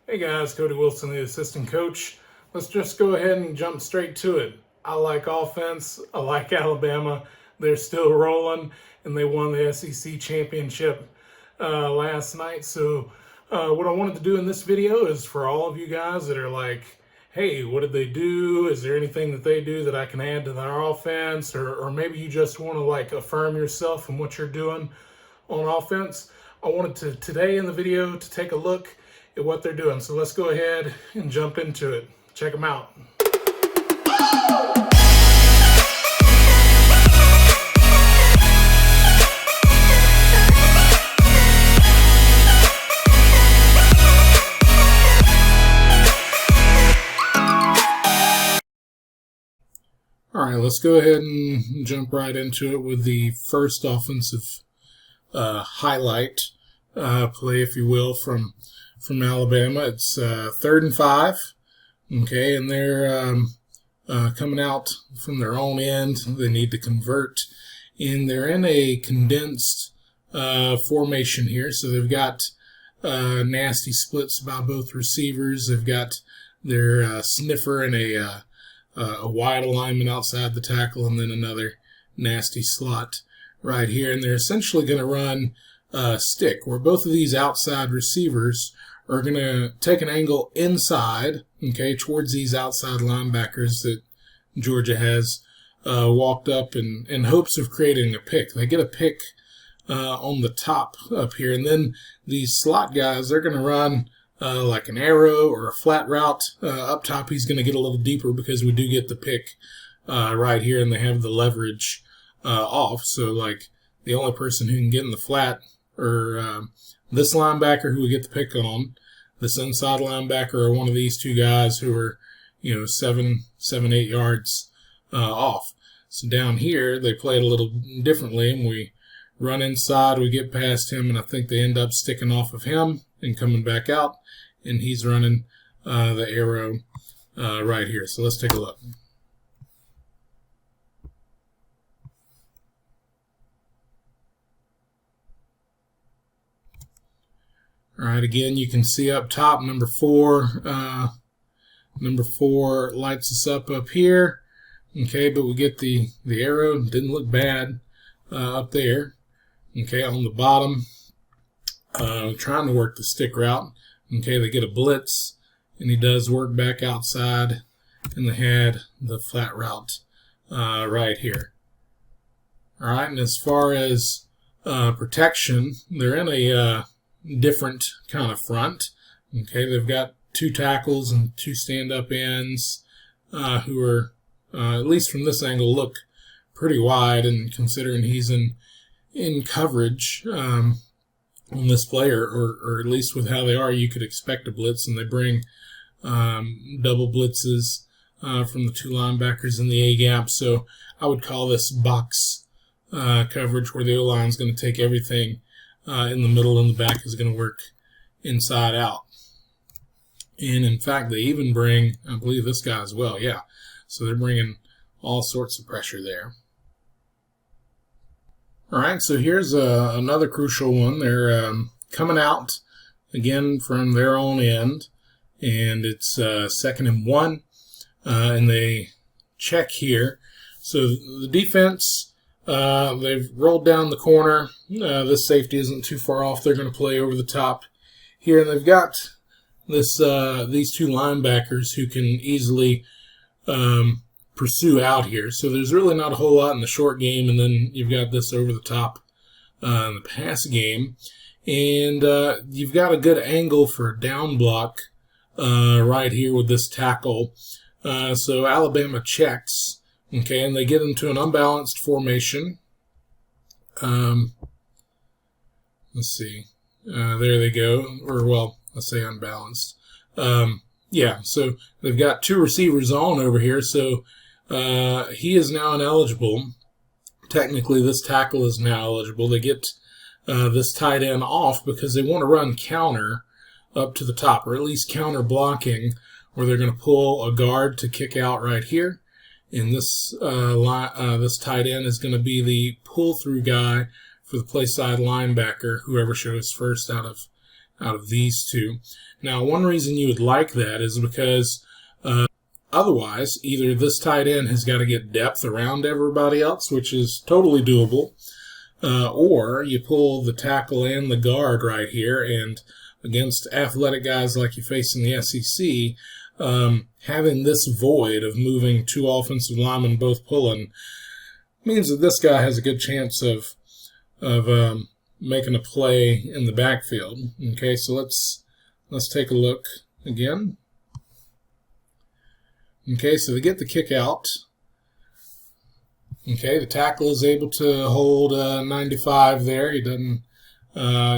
Hey guys, Cody Wilson, the assistant coach. Let's just go ahead and jump straight to it. I like offense. I like Alabama. They're still rolling, and they won the SEC championship last night. So what I wanted to do in this video is for all of you guys that are like, hey, what did they do? Is there anything that they do that I can add to their offense? Or maybe you just want to like affirm yourself in what you're doing on offense. I wanted to today in the video to take a look at what they're doing. So let's go ahead and jump into it. Check them out. All right, let's go ahead and jump right into it with the first offensive highlight play, if you will, from Alabama. It's 3rd and 5, okay, and they're coming out from their own end. They need to convert, and they're in a condensed formation here, so they've got nasty splits by both receivers. They've got their sniffer and a wide alignment outside the tackle, and then another nasty slot right here, and they're essentially going to run stick, where both of these outside receivers are going to take an angle inside, okay, towards these outside linebackers that Georgia has walked up in hopes of creating a pick. They get a pick on the top up here, and then these slot guys, they're going to run like an arrow or a flat route. Up top, he's going to get a little deeper because we do get the pick right here, and they have the leverage off. So, like, the only person who can get in the flat or this linebacker who we get the pick on, this inside linebacker, or one of these two guys who are, 7, 8 yards off. So down here, they play it a little differently, and we run inside, we get past him, and I think they end up sticking off of him and coming back out, and he's running the arrow right here. So let's take a look. All right, again, you can see up top, number 4 lights us up here. Okay, but we get the arrow. Didn't look bad up there. Okay, on the bottom, trying to work the stick route. Okay, they get a blitz, and he does work back outside, and they had the flat route right here. All right, and as far as protection, they're in a different kind of front. Okay, they've got 2 tackles and 2 stand-up ends who are, at least from this angle, look pretty wide, and considering he's in coverage on this player, or at least with how they are, you could expect a blitz, and they bring double blitzes from the 2 linebackers in the A-gap. So I would call this box coverage, where the O-line is going to take everything in the middle, and the back is going to work inside out. And in fact, they even bring, I believe, this guy as well. Yeah, so they're bringing all sorts of pressure there. All right, so here's another crucial one. They're coming out again from their own end, and it's 2nd and 1, and they check here. So the defense, they've rolled down the corner. This safety isn't too far off. They're going to play over the top here, and they've got these 2 linebackers who can easily pursue out here. So there's really not a whole lot in the short game, and then you've got this over the top in the pass game, and you've got a good angle for a down block right here with this tackle. So Alabama checks, okay, and they get into an unbalanced formation. Let's see, there they go, or well, let's say unbalanced. Yeah, so they've got 2 receivers on over here, so he is now ineligible. Technically, this tackle is now eligible. They get this tight end off because they want to run counter up to the top, or at least counter blocking, where they're going to pull a guard to kick out right here. And this this tight end is going to be the pull-through guy for the play side linebacker, whoever shows first out of these 2. Now, one reason you would like that is because otherwise, either this tight end has got to get depth around everybody else, which is totally doable, or you pull the tackle and the guard right here, and against athletic guys like you face in the SEC, having this void of moving two offensive linemen both pulling means that this guy has a good chance of making a play in the backfield. Okay, so let's take a look again. Okay, so they get the kick out. Okay, the tackle is able to hold 95 there. He doesn't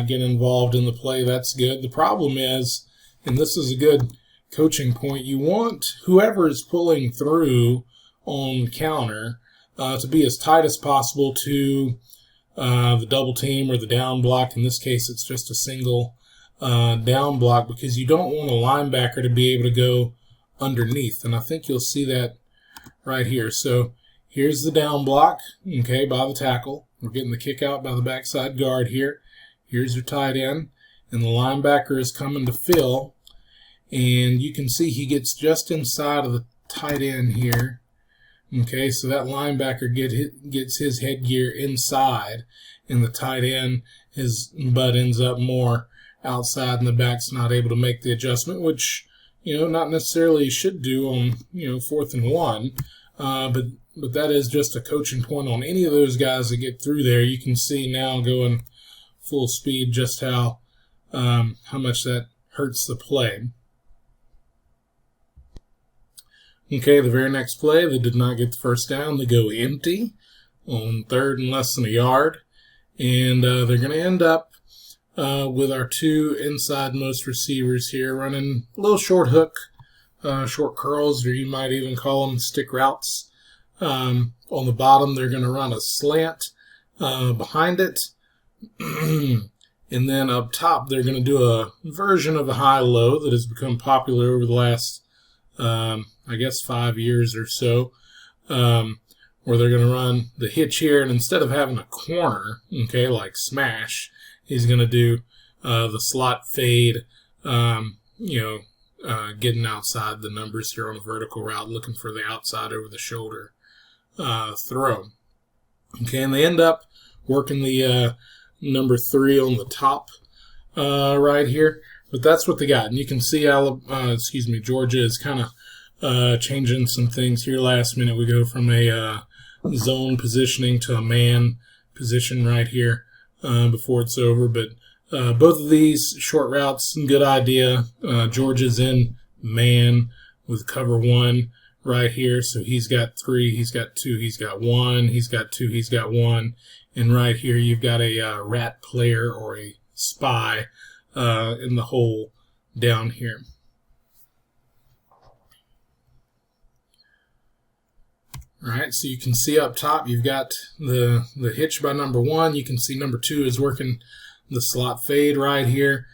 get involved in the play. That's good. The problem is, and this is a good coaching point, you want whoever is pulling through on counter to be as tight as possible to the double team or the down block. In this case, it's just a single down block, because you don't want a linebacker to be able to go underneath. And I think you'll see that right here. So here's the down block, okay, by the tackle. We're getting the kick out by the backside guard here. Here's your tight end, and the linebacker is coming to fill. And you can see he gets just inside of the tight end here. Okay, so that linebacker gets his headgear inside, and the tight end, his butt ends up more outside, and the back's not able to make the adjustment, which, not necessarily should do on, 4th and 1. But that is just a coaching point on any of those guys that get through there. You can see now going full speed just how much that hurts the play. Okay, the very next play, they did not get the first down. They go empty on 3rd and less than a yard. And they're going to end up with our two inside-most receivers here running a little short hook, short curls, or you might even call them stick routes. On the bottom, they're going to run a slant behind it. And then up top, they're going to do a version of a high-low that has become popular over the last 5 years or so, where they're going to run the hitch here, and instead of having a corner, okay, like smash, he's going to do the slot fade, getting outside the numbers here on a vertical route, looking for the outside over the shoulder throw. Okay, and they end up working the number 3 on the top right here, but that's what they got. And you can see Georgia is kind of changing some things here last minute. We go from a zone positioning to a man position right here before it's over. But both of these short routes, good idea. Georgia's in man with cover 1 right here. So he's got 3, he's got 2, he's got 1, he's got 2, he's got 1. And right here you've got a rat player or a spy in the hole down here. All right, so you can see up top you've got the hitch by number 1. You can see number 2 is working the slot fade right here.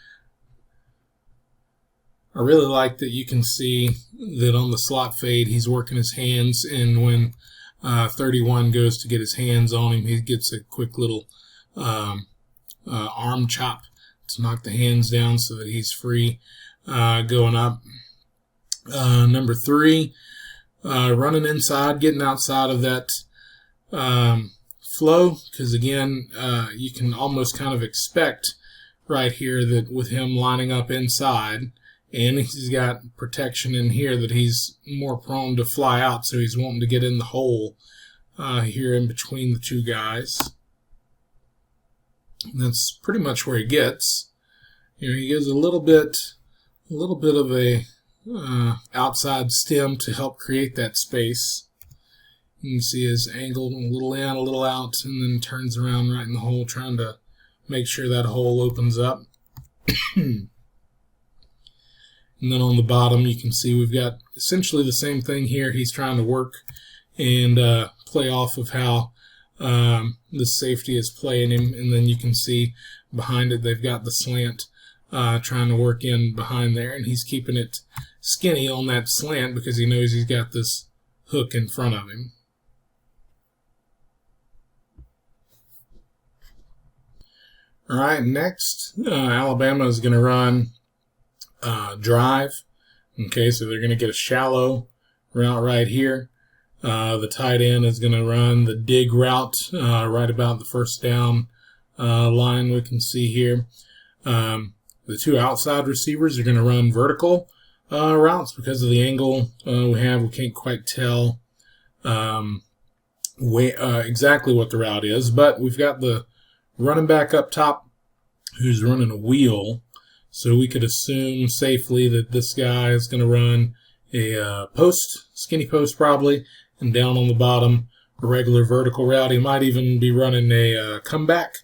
I really like that you can see that on the slot fade he's working his hands, and when 31 goes to get his hands on him, he gets a quick little arm chop to knock the hands down so that he's free going up. Number 3, running inside, getting outside of that flow, because again, you can almost kind of expect right here that with him lining up inside, and he's got protection in here, that he's more prone to fly out, so he's wanting to get in the hole here in between the two guys. And that's pretty much where he gets. He gives a little bit of a outside stem to help create that space. You can see his angle, a little in, a little out, and then turns around right in the hole, trying to make sure that hole opens up. And then on the bottom, you can see we've got essentially the same thing here. He's trying to work and play off of how the safety is playing him. And then you can see behind it, they've got the slant trying to work in behind there. And he's keeping it skinny on that slant because he knows he's got this hook in front of him. All right, next, Alabama is going to run drive. Okay, so they're going to get a shallow route right here. The tight end is going to run the dig route right about the first down line we can see here. The two outside receivers are going to run vertical routes because of the angle we have. We can't quite tell exactly what the route is, but we've got the running back up top who's running a wheel, so we could assume safely that this guy is going to run a skinny post probably, and down on the bottom a regular vertical route. He might even be running a comeback.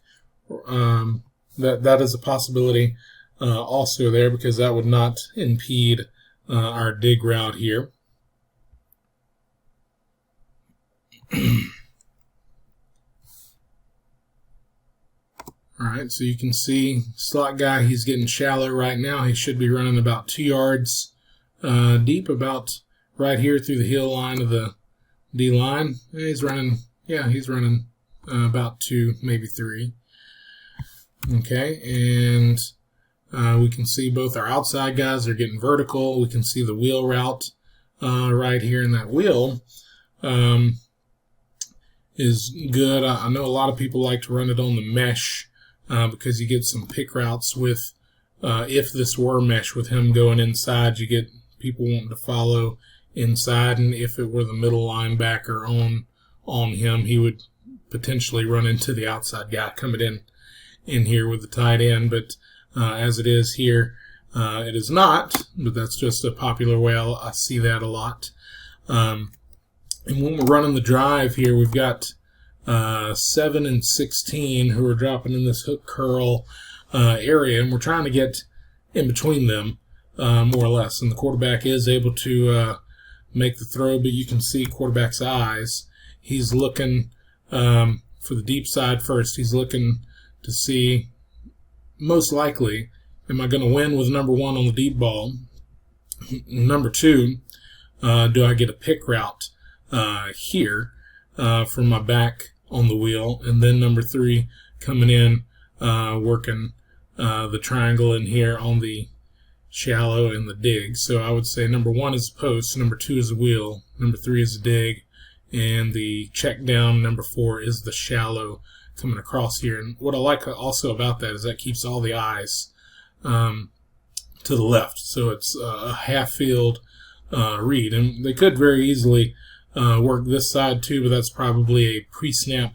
That is a possibility also there, because that would not impede our dig route here. Alright, so you can see slot guy, he's getting shallow right now. He should be running about 2 yards deep, about right here through the heel line of the D line. He's running about 2, maybe 3. Okay, and we can see both our outside guys are getting vertical. We can see the wheel route right here, and that wheel is good. I know a lot of people like to run it on the mesh because you get some pick routes with, if this were mesh with him going inside, you get people wanting to follow inside, and if it were the middle linebacker on him, he would potentially run into the outside guy coming in here with the tight end. But as it is here, it is not, but that's just a popular way. I see that a lot. And when we're running the drive here, we've got 7 and 16 who are dropping in this hook curl area, and we're trying to get in between them more or less. And the quarterback is able to make the throw, but you can see quarterback's eyes. He's looking for the deep side first. He's looking to see, most likely, am I going to win with number 1 on the deep ball? Number 2, do I get a pick route here from my back on the wheel? And then number 3, coming in, working the triangle in here on the shallow and the dig. So I would say number 1 is a post, number 2 is a wheel, number 3 is a dig, and the check down, number 4, is the shallow coming across here. And what I like also about that is that keeps all the eyes to the left. So it's a half field read. And they could very easily work this side too, but that's probably a pre-snap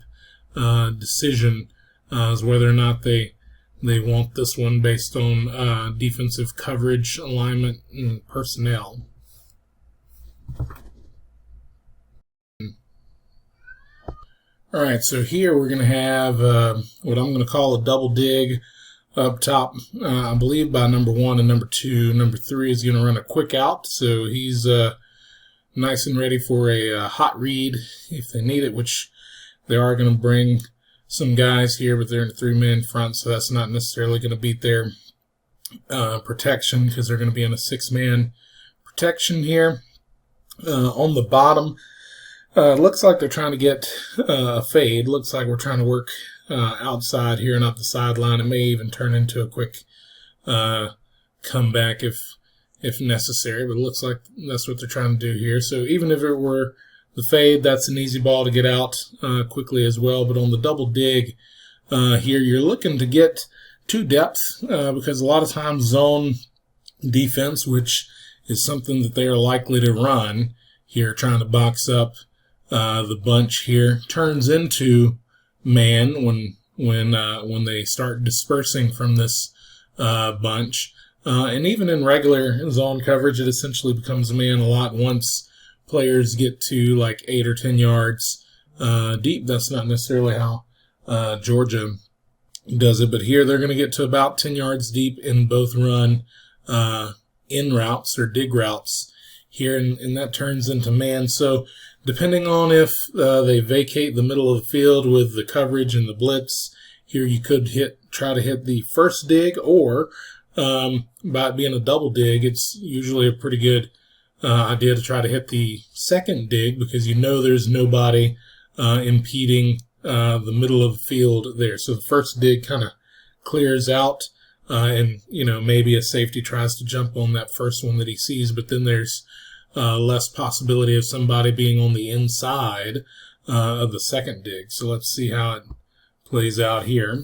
decision as whether or not they want this one based on defensive coverage, alignment, and personnel. All right, so here we're going to have what I'm going to call a double dig up top, I believe by number 1 and number 2. Number 3 is going to run a quick out, so he's nice and ready for a hot read if they need it, which they are going to bring some guys here, but they're in a 3-man front, so that's not necessarily going to beat their protection because they're going to be in a 6-man protection here. On the bottom, looks like they're trying to get a fade. Looks like we're trying to work outside here and up the sideline. It may even turn into a quick comeback if necessary, but it looks like that's what they're trying to do here. So even if it were the fade, that's an easy ball to get out quickly as well. But on the double dig here, you're looking to get to depth because a lot of times zone defense, which is something that they are likely to run here, trying to box up the bunch here, turns into man when they start dispersing from this bunch. And even in regular zone coverage, it essentially becomes man a lot once players get to like 8 or 10 yards deep. That's not necessarily how Georgia does it, but here they're going to get to about 10 yards deep in both run in routes or dig routes here, and that turns into man. So depending on if they vacate the middle of the field with the coverage and the blitz, here you could try to hit the first dig, or by it being a double dig, it's usually a pretty good idea to try to hit the second dig because you know there's nobody impeding the middle of the field there. So the first dig kind of clears out and maybe a safety tries to jump on that first one that he sees, but then there's less possibility of somebody being on the inside of the second dig. So let's see how it plays out here.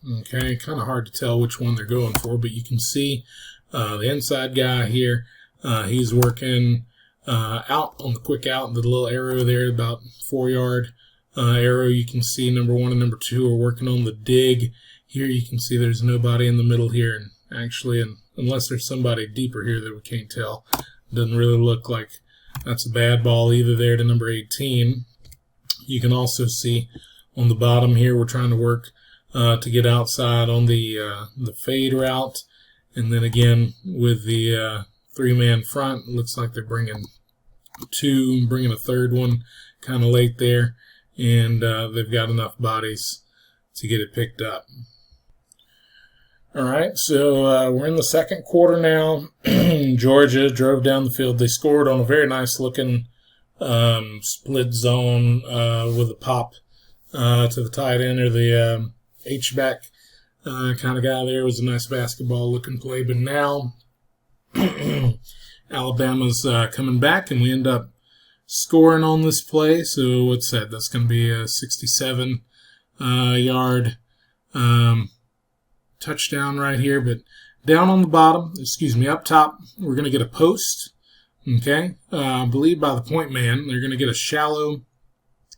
Okay, kind of hard to tell which one they're going for, but you can see the inside guy here. He's working out on the quick out, the little arrow there, about 4-yard arrow. You can see number 1 and number 2 are working on the dig. Here you can see there's nobody in the middle here, and actually, unless there's somebody deeper here that we can't tell, it doesn't really look like that's a bad ball either there to number 18. You can also see on the bottom here we're trying to work to get outside on the fade route, and then again with the 3-man front, it looks like they're bringing 2, bringing a third one kind of late there, and they've got enough bodies to get it picked up. All right, so we're in the second quarter now. Georgia drove down the field. They scored on a very nice looking split zone with a pop to the tight end, or the H-back kind of guy there. It was a nice basketball looking play, but now Alabama's coming back, and we end up scoring on this play. So what's that? That's going to be a 67-yard touchdown right here. But down on the bottom, up top, we're going to get a post. Okay, I believe by the point man, they're going to get a shallow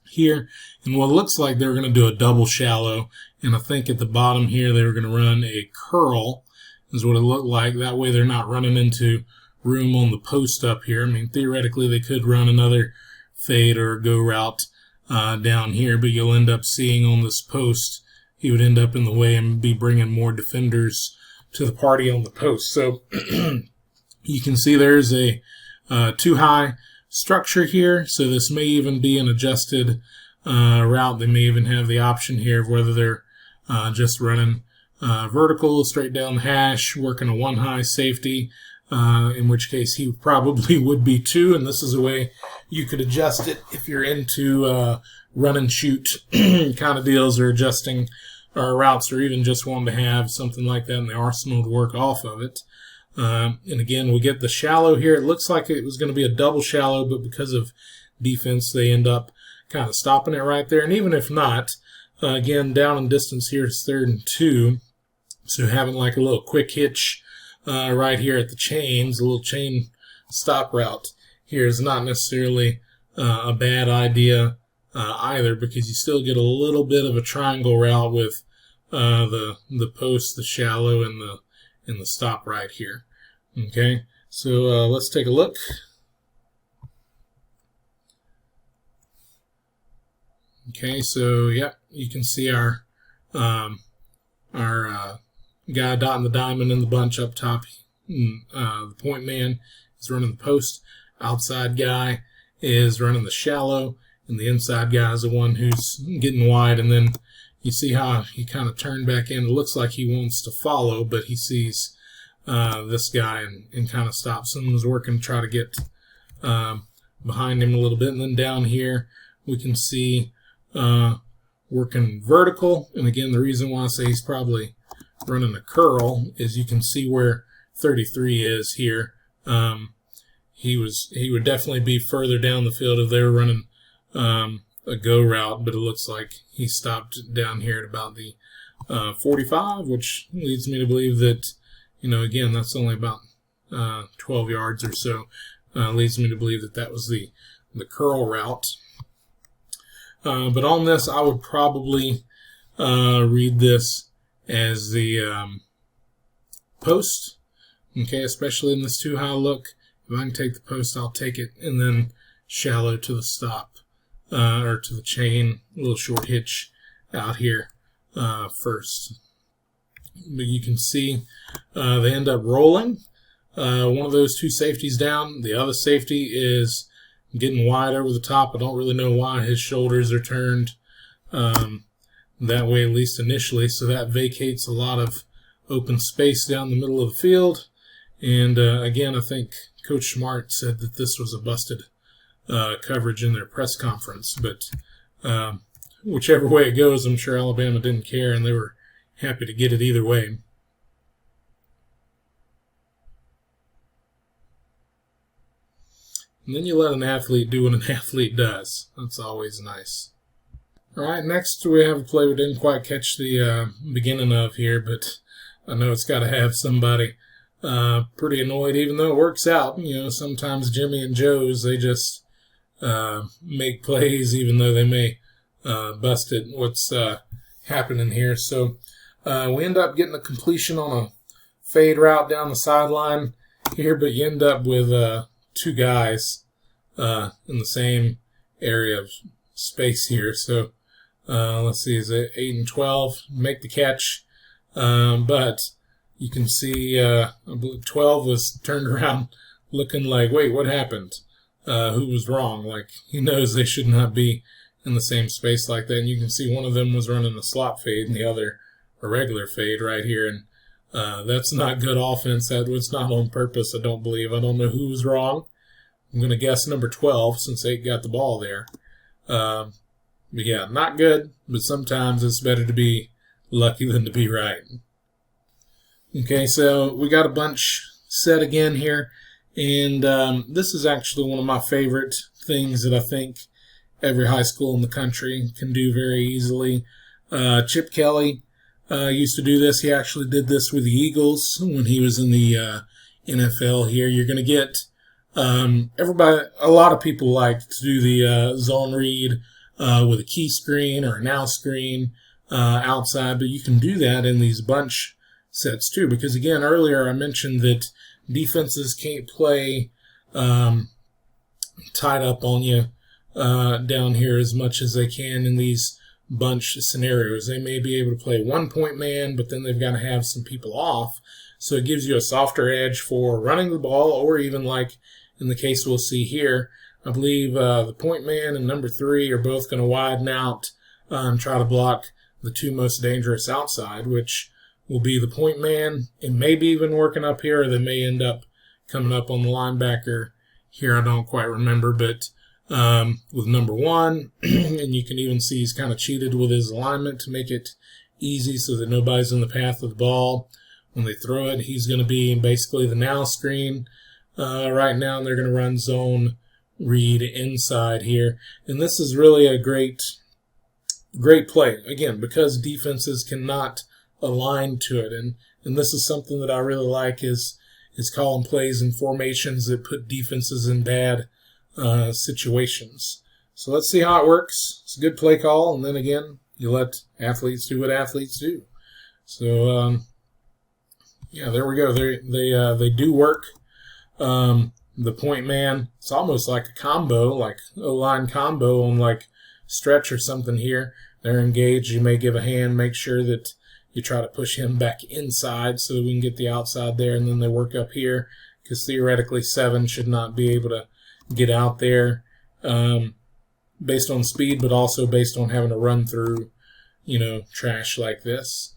here, and what it looks like they're going to do a double shallow, and I think at the bottom here they were going to run a curl, is what it looked like. That way they're not running into room on the post up here. I mean, theoretically they could run another fade or go route down here, but you'll end up seeing on this post, he would end up in the way and be bringing more defenders to the party on the post. So you can see there's a too high structure here, so this may even be an adjusted route. They may even have the option here of whether they're just running vertical straight down the hash, working a 1-high safety, in which case he probably would be 2, and this is a way you could adjust it if you're into run and shoot kind of deals, or adjusting routes, or even just wanting to have something like that in the arsenal to work off of it. And again, we get the shallow here. It looks like it was going to be a double shallow, but because of defense, they end up kind of stopping it right there. And even if not, again, down in distance here, it's 3rd and 2. So having like a little quick hitch right here at the chains, a little chain stop route here is not necessarily a bad idea either, because you still get a little bit of a triangle route with the post, the shallow, and the stop right here. Okay, so let's take a look. Okay, so yeah, you can see our guy dotting the diamond in the bunch up top. The point man is running the post. Outside guy is running the shallow, and the inside guy is the one who's getting wide. And then you see how he kind of turned back in. It looks like he wants to follow, but he sees this guy and kind of stops and is working to try to get behind him a little bit. And then down here we can see working vertical. And again, the reason why I say he's probably running a curl is you can see where 33 is here. He would definitely be further down the field if they were running a go route, but it looks like he stopped down here at about the 45, which leads me to believe that, again, that's only about 12 yards or so. Leads me to believe that that was the curl route. But on this, I would probably read this as the post, okay, especially in this too high look. If I can take the post, I'll take it, and then shallow to the stop, or to the chain, a little short hitch out here first. But you can see they end up rolling. One of those two safeties down. The other safety is getting wide over the top. I don't really know why his shoulders are turned that way, at least initially. So that vacates a lot of open space down the middle of the field. And again, I think Coach Smart said that this was a busted coverage in their press conference. But whichever way it goes, I'm sure Alabama didn't care, and they were happy to get it either way. And then you let an athlete do what an athlete does. That's always nice. All right, next we have a play we didn't quite catch the beginning of here, but I know it's got to have somebody pretty annoyed, even though it works out. You know, sometimes Jimmy and Joe's, they just make plays, even though they may bust it. What's happening here? So we end up getting a completion on a fade route down the sideline here, but you end up with two guys in the same area of space here. So let's see, is it 8 and 12? Make the catch, but you can see I believe 12 was turned around looking like, wait, what happened? Who was wrong? Like, he knows they should not be in the same space like that. And you can see one of them was running a slot fade and the other a regular fade right here. And that's not good offense. That was not on purpose, I don't believe. I don't know who was wrong. I'm going to guess number 12 since 8 got the ball there. But yeah, not good, but sometimes it's better to be lucky than to be right. Okay, so we got a bunch set again here, and this is actually one of my favorite things that I think every high school in the country can do very easily. Chip Kelly used to do this. He actually did this with the Eagles when he was in the NFL here. You're going to get everybody, a lot of people like to do the zone read with a key screen or a now screen outside, but you can do that in these bunch sets too, because again, earlier I mentioned that defenses can't play tied up on you down here as much as they can in these bunch scenarios. They may be able to play 1-point man, but then they've got to have some people off, so it gives you a softer edge for running the ball, or even like in the case we'll see here, I believe the point man and number 3 are both going to widen out and try to block the two most dangerous outside, which will be the point man and maybe even working up here, or they may end up coming up on the linebacker here. I don't quite remember, but with number 1, and you can even see he's kind of cheated with his alignment to make it easy so that nobody's in the path of the ball. When they throw it, he's going to be in basically the now screen right now, and they're going to run zone read inside here. And this is really a great play, again, because defenses cannot align to it. And this is something that I really like is calling plays in formations that put defenses in bad situations. So let's see how it works. It's a good play call, and then again, you let athletes do what athletes do. So yeah, there we go. They do work. The point man, it's almost like a combo, like O-line combo on like stretch or something here. They're engaged. You may give a hand, make sure that you try to push him back inside so that we can get the outside there, and then they work up here because theoretically 7 should not be able to get out there based on speed, but also based on having to run through, trash like this.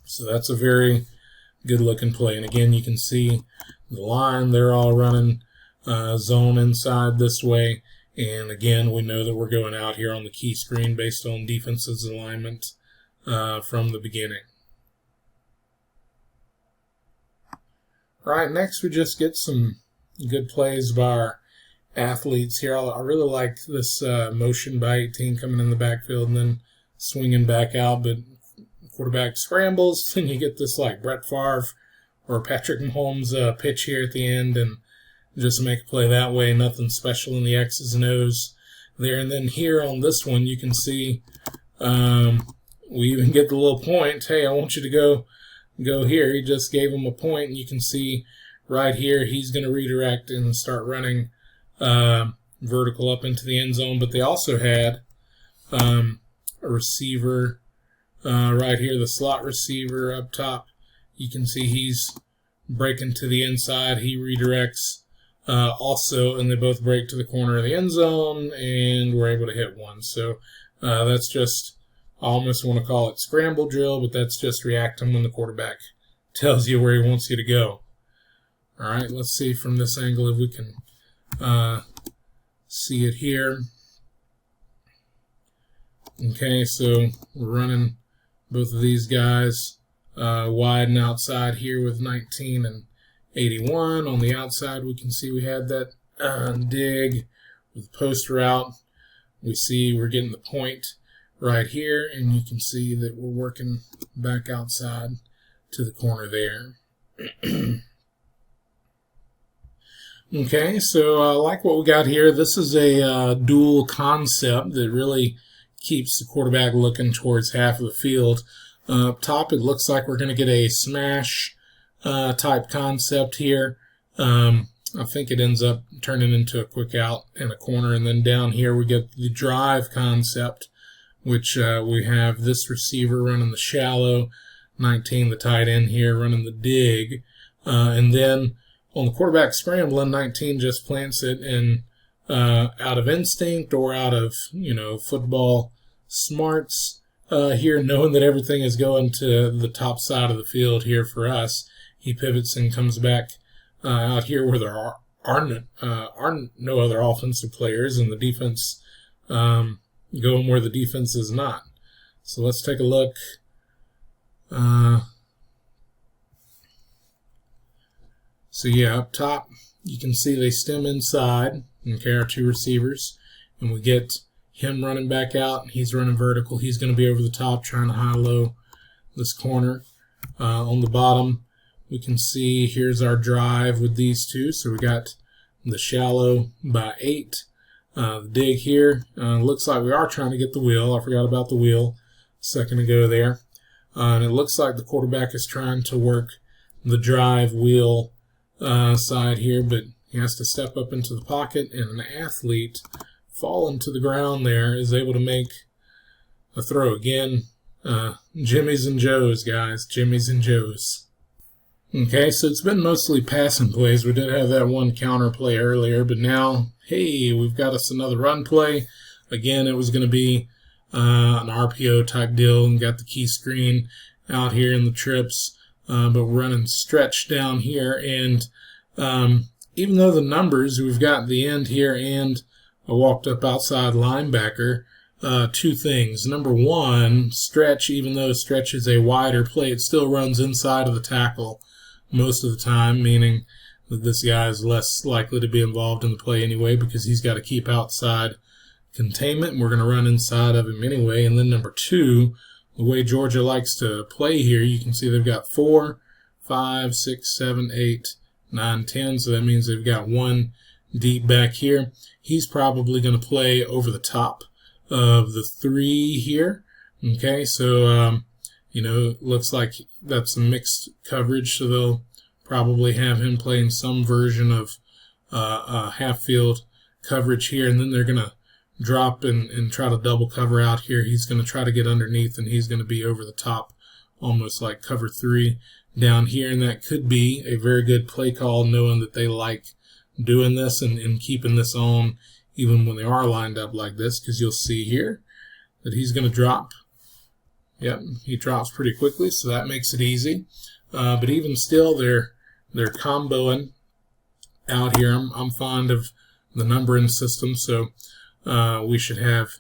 So that's a very good looking play. And again, you can see the line, they're all running zone inside this way. And again, we know that we're going out here on the key screen based on defense's alignment from the beginning. All right, next we just get some good plays by our athletes here. I really like this motion by 18 coming in the backfield and then swinging back out, but quarterback scrambles, and you get this like Brett Favre or Patrick Mahomes pitch here at the end, and just make a play that way. Nothing special in the X's and O's there. And then here on this one, you can see we even get the little point. Hey, I want you to go here. He just gave him a point, and you can see right here he's going to redirect and start running vertical up into the end zone. But they also had a receiver right here, the slot receiver up top. You can see he's breaking to the inside. He redirects also, and they both break to the corner of the end zone, and we're able to hit one. So that's just, I almost want to call it scramble drill, but that's just reacting when the quarterback tells you where he wants you to go. All right, let's see from this angle if we can see it here. Okay, so we're running both of these guys wide and outside here with 19 and 81. On the outside, we can see we had that dig with post route. We see we're getting the point right here, and you can see that we're working back outside to the corner there. Okay, so I like what we got here. This is a dual concept that really keeps the quarterback looking towards half of the field. Up top, it looks like we're going to get a smash type concept here. I think it ends up turning into a quick out and a corner, and then down here we get the drive concept, which we have this receiver running the shallow, 19 the tight end here running the dig, and then on the quarterback scrambling, 19 just plants it in out of instinct or out of football smarts here, knowing that everything is going to the top side of the field here for us. He pivots and comes back out here where there are no other offensive players, and the defense going where the defense is not. So let's take a look. So yeah, up top, you can see they stem inside, okay, our two receivers, and we get him running back out, and he's running vertical. He's going to be over the top trying to high-low this corner. On the bottom, we can see here's our drive with these two. So we got the shallow by 8. The dig here, looks like we are trying to get the wheel. I forgot about the wheel a second ago there. And it looks like the quarterback is trying to work the drive wheel side here, but he has to step up into the pocket, and an athlete falling to the ground there is able to make a throw. Again, Jimmy's and Joe's, guys, Jimmy's and Joe's. Okay, so it's been mostly passing plays. We did have that one counter play earlier, but now, hey, we've got us another run play. Again, it was going to be an RPO type deal, and got the key screen out here in the trips. But we're running stretch down here, and even though the numbers, we've got the end here and a walked up outside linebacker, two things. Number one, stretch, even though stretch is a wider play, it still runs inside of the tackle most of the time, meaning that this guy is less likely to be involved in the play anyway because he's got to keep outside containment, and we're going to run inside of him anyway. And then number two, the way Georgia likes to play here, you can see they've got 4, 5, 6, 7, 8, 9, 10. So that means they've got one deep back here. He's probably going to play over the top of the 3 here. Okay, so, looks like that's a mixed coverage. So they'll probably have him playing some version of half field coverage here. And then they're going to drop and try to double cover out here. He's going to try to get underneath, and he's going to be over the top, almost like cover 3 down here. And that could be a very good play call, knowing that they like doing this and keeping this on even when they are lined up like this, because you'll see here that he's going to drop. Yep, he drops pretty quickly, so that makes it easy. But even still, they're comboing out here. I'm fond of the numbering system, so we should have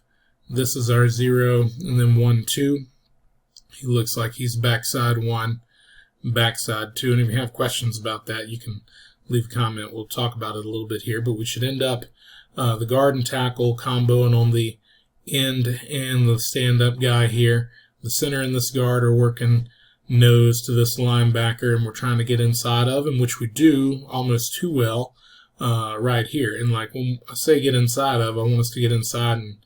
this is our 0 and then 1, 2. He looks like he's backside 1, backside 2. And if you have questions about that, you can leave a comment. We'll talk about it a little bit here, but we should end up the guard and tackle comboing on the end and the stand-up guy here. The center and this guard are working nose to this linebacker, and we're trying to get inside of him, which we do almost too well right here. And like when I say get inside of, I want us to get inside and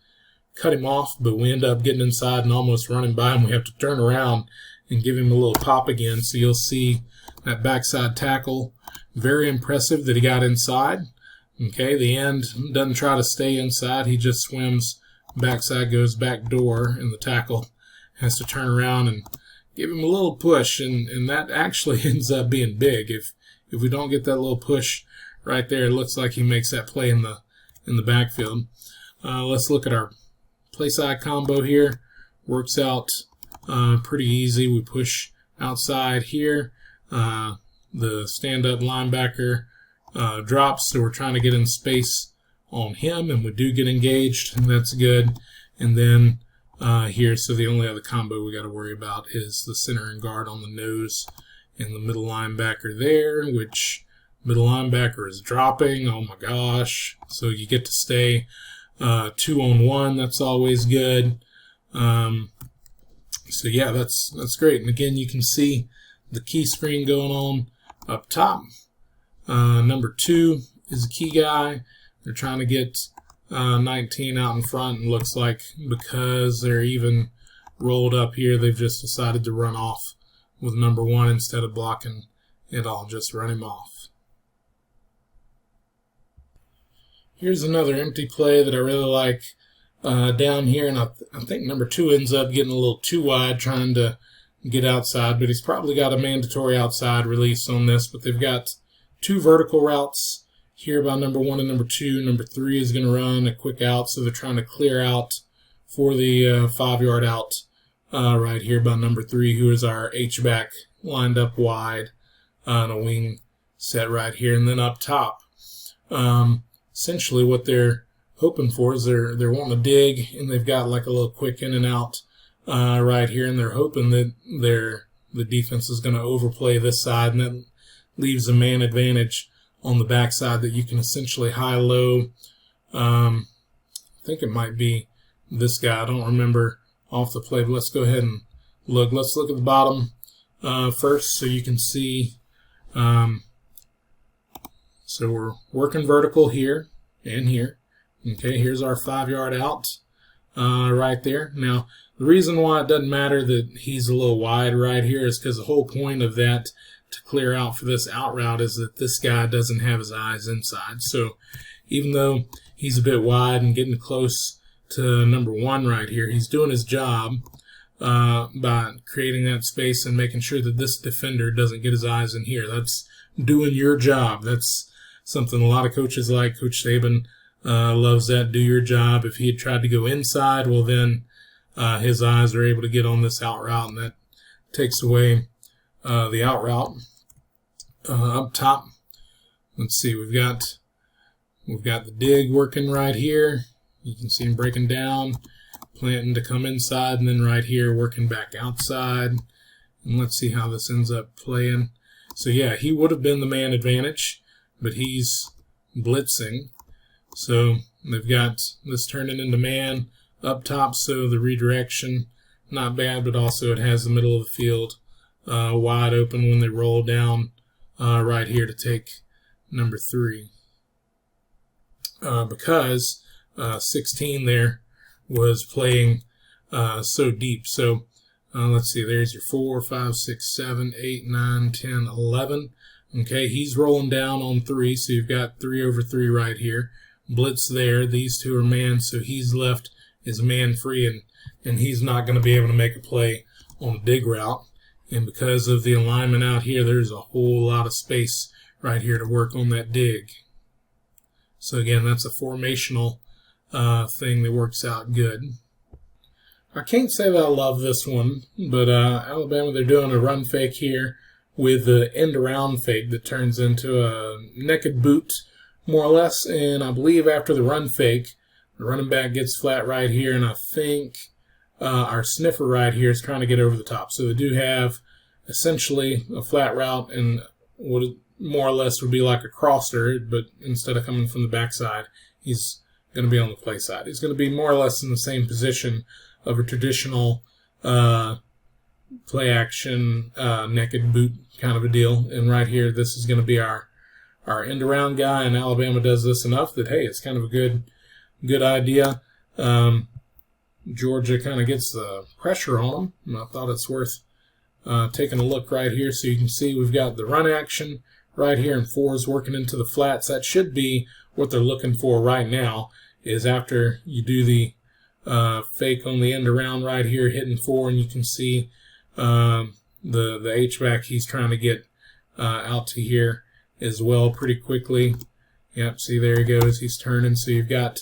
cut him off, but we end up getting inside and almost running by him. We have to turn around and give him a little pop again. So you'll see that backside tackle, very impressive that he got inside. Okay, the end doesn't try to stay inside. He just swims backside, goes back door, and the tackle has to turn around and give him a little push, and that actually ends up being big. If we don't get that little push right there, it looks like he makes that play in the backfield. Let's look at our play side combo here. Works out pretty easy. We push outside here. The stand-up linebacker drops, so we're trying to get in space on him, and we do get engaged, and that's good. And then here. So the only other combo we got to worry about is the center and guard on the nose and the middle linebacker there, which middle linebacker is dropping. Oh my gosh. So you get to stay 2-on-1. That's always good. So yeah, that's great. And again, you can see the key screen going on up top. Number 2 is a key guy. They're trying to get 19 out in front, and looks like because they're even rolled up here, they've just decided to run off with number 1 instead of blocking it all, just run him off. Here's another empty play that I really like down here, and I think number 2 ends up getting a little too wide trying to get outside, but he's probably got a mandatory outside release on this. But they've got 2 vertical routes here by number 1 and number 2. Number 3 is going to run a quick out, so they're trying to clear out for the 5-yard out right here by number 3, who is our H-back lined up wide on a wing set right here. And then up top, essentially what they're hoping for is they're wanting to dig, and they've got like a little quick in and out right here, and they're hoping that the defense is going to overplay this side, and that leaves a man advantage on the backside that you can essentially high-low. I think it might be this guy. I don't remember off the play, but let's go ahead and look. Let's look at the bottom first so you can see. So we're working vertical here and here. Okay, here's our 5-yard out right there. Now, the reason why it doesn't matter that he's a little wide right here is because the whole point of that to clear out for this out route is that this guy doesn't have his eyes inside. So even though he's a bit wide and getting close to number 1 right here, he's doing his job by creating that space and making sure that this defender doesn't get his eyes in here. That's doing your job. That's something a lot of coaches like. Coach Saban loves that, do your job. If he had tried to go inside, well then his eyes are able to get on this out route, and that takes away the out route. Up top, let's see, we've got the dig working right here. You can see him breaking down, planting to come inside, and then right here working back outside. And let's see how this ends up playing. So yeah, he would have been the man advantage, but he's blitzing. So they've got this turning into man up top, so the redirection, not bad, but also it has the middle of the field wide open when they roll down right here to take number 3. Because 16 there was playing so deep. So let's see, there's your 4, 5, 6, 7, 8, 9, 10, 11. Okay, he's rolling down on 3, so you've got 3 over 3 right here. Blitz there, these 2 are man, so he's left is man free, and he's not going to be able to make a play on a dig route. And because of the alignment out here, there's a whole lot of space right here to work on that dig. So again, that's a formational thing that works out good. I can't say that I love this one, but Alabama, they're doing a run fake here with the end around fake that turns into a naked boot, more or less. And I believe after the run fake, the running back gets flat right here, and I think our sniffer right here is trying to get over the top. So they do have essentially a flat route and what more or less would be like a crosser, but instead of coming from the backside, he's going to be on the play side. He's going to be more or less in the same position of a traditional play action naked boot kind of a deal. And right here, this is going to be our end around guy, and Alabama does this enough that, hey, it's kind of a good idea. Georgia kind of gets the pressure on them, and I thought it's worth taking a look right here so you can see we've got the run action right here, and 4 is working into the flats. That should be what they're looking for right now, is after you do the fake on the end around right here, hitting 4, and you can see the H-back he's trying to get out to here as well pretty quickly. Yep, see, there he goes. He's turning, so you've got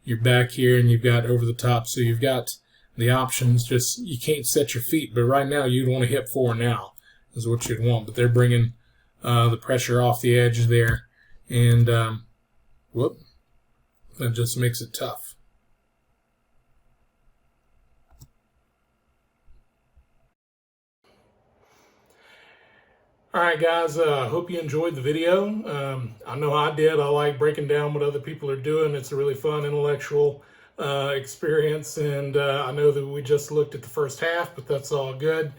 your back here and you've got over the top. So you've got the options. Just you can't set your feet, but right now you'd want to hit 4 now is what you'd want. But they're bringing the pressure off the edge there, and that just makes it tough. All right, guys, hope you enjoyed the video. I know I did. I like breaking down what other people are doing. It's a really fun intellectual experience, and I know that we just looked at the first half, but that's all good.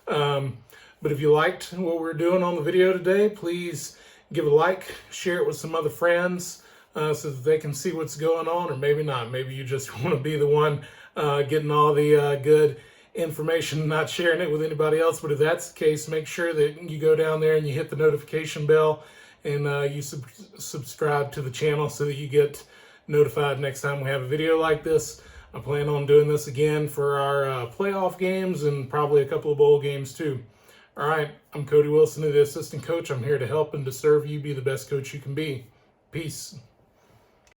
But if you liked what we're doing on the video today, please give a like, share it with some other friends so that they can see what's going on, or maybe not. Maybe you just want to be the one getting all the good information, not sharing it with anybody else. But if that's the case, make sure that you go down there and you hit the notification bell and you subscribe to the channel so that you get notified next time we have a video like this. I plan on doing this again for our playoff games and probably a couple of bowl games too. All right, I'm Cody Wilson, the assistant coach. I'm here to help and to serve you be the best coach you can be. Peace.